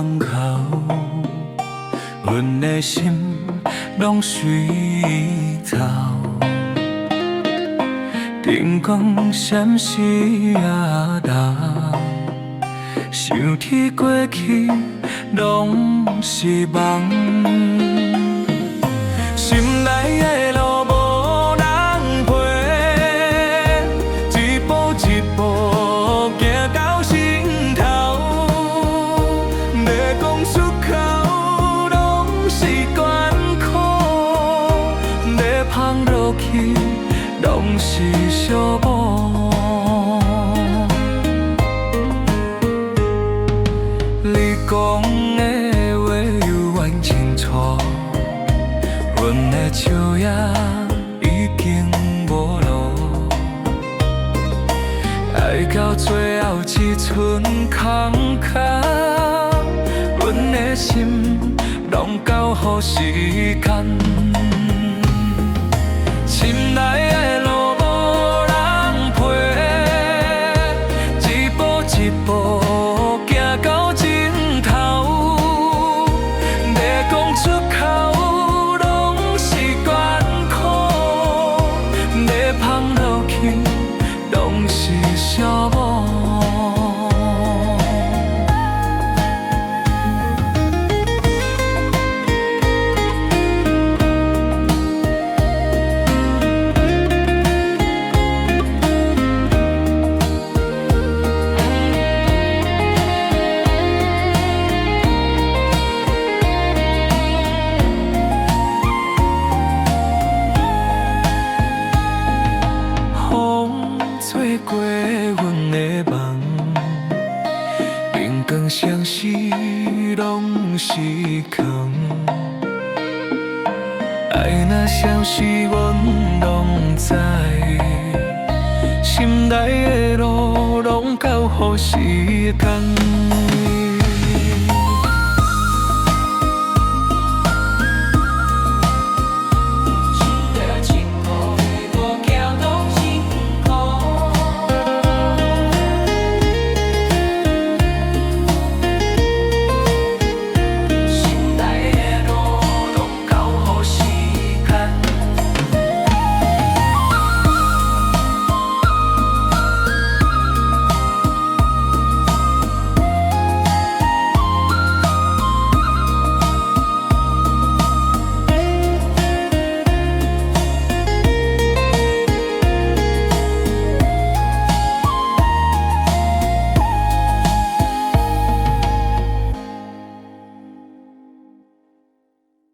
窗口，阮的心拢随走。灯光闪烁啊动，想起过去拢是梦。心内的路无人陪，一步一步行到尽头。要讲出口拢是艰苦，要放落去拢是寂寞。你讲的话犹原清楚，阮的笑也已经无路，爱到最后只剩空壳，阮的心拢交予时间。心内的路无人陪，一步一步行到尽头。要讲出口拢是艰苦，要放落去拢是寂寞。吹过阮的梦，灯光闪烁拢是空。爱若消失，阮拢知，心内的路拢交予时间。